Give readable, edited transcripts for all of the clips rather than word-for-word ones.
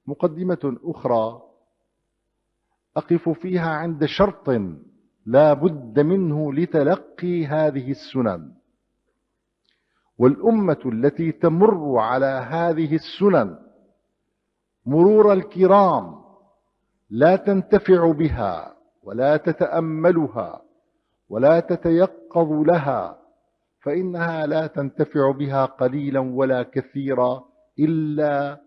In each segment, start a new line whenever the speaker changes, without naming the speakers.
مقدمة أخرى أقف فيها عند شرط لا بد منه لتلقي هذه السنن. والأمة التي تمر على هذه السنن مرور الكرام لا تنتفع بها ولا تتأملها ولا تتيقظ لها، فإنها لا تنتفع بها قليلا ولا كثيرا، إلا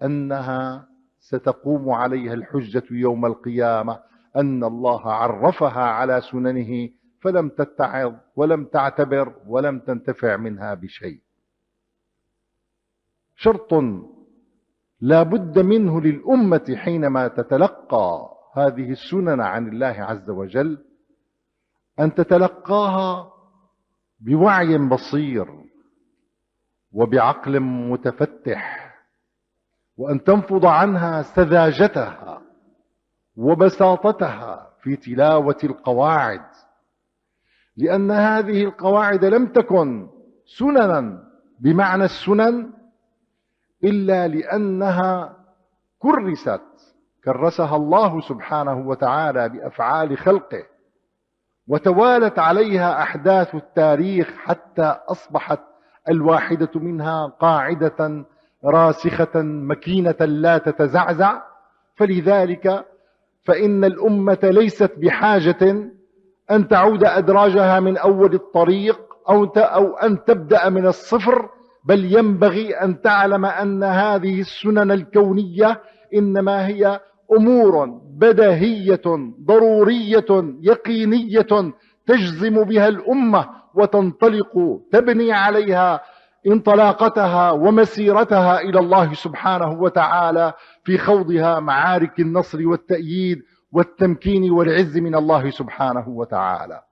أنها ستقوم عليها الحجة يوم القيامة أن الله عرفها على سننه فلم تتعظ ولم تعتبر ولم تنتفع منها بشيء. شرط لا بد منه للأمة حينما تتلقى هذه السنن عن الله عز وجل أن تتلقاها بوعي بصير وبعقل متفتح، وأن تنفض عنها سذاجتها وبساطتها في تلاوة القواعد، لأن هذه القواعد لم تكن سننا بمعنى السنن إلا لأنها كرسها الله سبحانه وتعالى بأفعال خلقه، وتوالت عليها أحداث التاريخ حتى أصبحت الواحدة منها قاعدة راسخة مكينة لا تتزعزع. فلذلك فإن الأمة ليست بحاجة أن تعود أدراجها من أول الطريق أو أن تبدأ من الصفر، بل ينبغي أن تعلم أن هذه السنن الكونية إنما هي أمور بديهية ضرورية يقينية تجزم بها الأمة وتنطلق تبني عليها انطلاقتها ومسيرتها إلى الله سبحانه وتعالى في خوضها معارك النصر والتأييد والتمكين والعز من الله سبحانه وتعالى.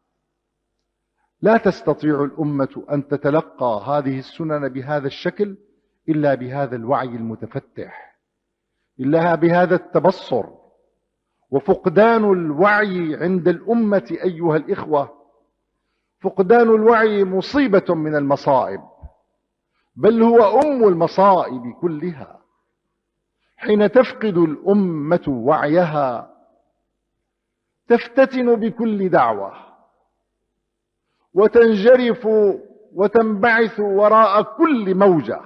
لا تستطيع الأمة أن تتلقى هذه السنن بهذا الشكل إلا بهذا الوعي المتفتح، إلا بهذا التبصر. وفقدان الوعي عند الأمة أيها الإخوة، فقدان الوعي مصيبة من المصائب، بل هو أم المصائب كلها. حين تفقد الأمة وعيها تفتتن بكل دعوة وتنجرف وتنبعث وراء كل موجة.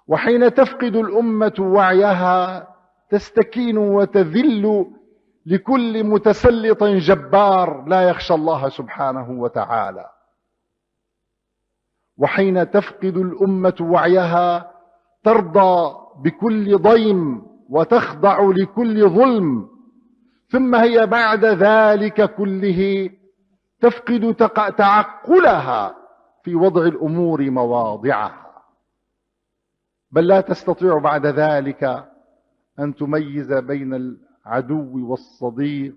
وحين تفقد الأمة وعيها تستكين وتذل لكل متسلط جبار لا يخشى الله سبحانه وتعالى. وحين تفقد الأمة وعيها ترضى بكل ضيم وتخضع لكل ظلم، ثم هي بعد ذلك كله تفقد تعقلها في وضع الأمور مواضعها، بل لا تستطيع بعد ذلك أن تميز بين العدو والصديق،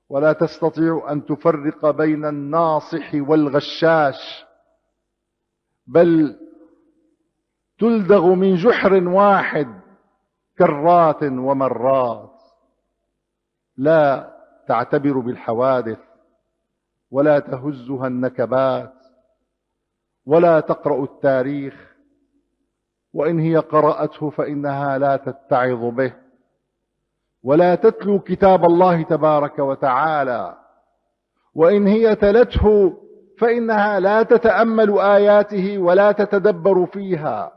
ولا تستطيع أن تفرق بين الناصح والغشاش، بل تلدغ من جحر واحد كرات ومرات. لا تعتبر بالحوادث ولا تهزها النكبات ولا تقرأ التاريخ، وإن هي قرأته فإنها لا تتعظ به، ولا تتلو كتاب الله تبارك وتعالى، وإن هي تلته فإنها لا تتأمل آياته ولا تتدبر فيها،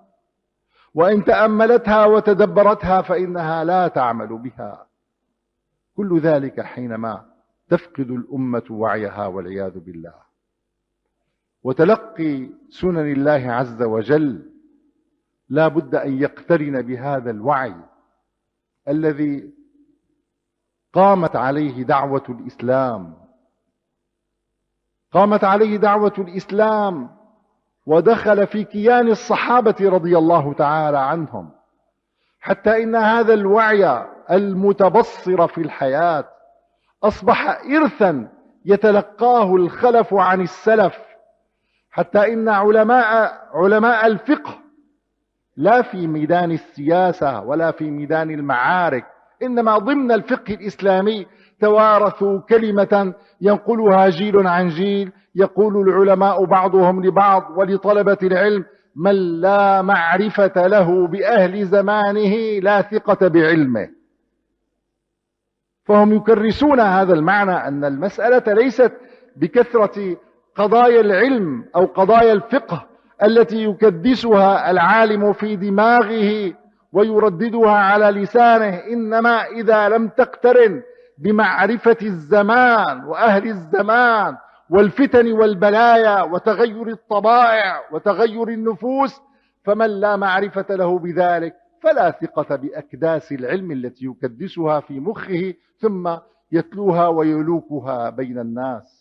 وإن تأملتها وتدبرتها فإنها لا تعمل بها. كل ذلك حينما تفقد الأمة وعيها والعياذ بالله. وتلقي سنن الله عز وجل لا بد أن يقترن بهذا الوعي الذي قامت عليه دعوة الإسلام، قامت عليه دعوة الإسلام ودخل في كيان الصحابة رضي الله تعالى عنهم، حتى إن هذا الوعي المتبصر في الحياة أصبح إرثا يتلقاه الخلف عن السلف، حتى إن علماء الفقه لا في ميدان السياسة ولا في ميدان المعارك، إنما ضمن الفقه الإسلامي توارثوا كلمة ينقلها جيل عن جيل، يقول العلماء بعضهم لبعض ولطلبة العلم من لا معرفة له بأهل زمانه لا ثقة بعلمه. فهم يكرسون هذا المعنى أن المسألة ليست بكثرة قضايا العلم أو قضايا الفقه التي يكدسها العالم في دماغه ويرددها على لسانه، إنما إذا لم تقترن بمعرفة الزمان وأهل الزمان والفتن والبلايا وتغير الطبائع وتغير النفوس، فمن لا معرفة له بذلك فلا ثقة بأكداس العلم التي يكدسها في مخه ثم يتلوها ويلوكها بين الناس.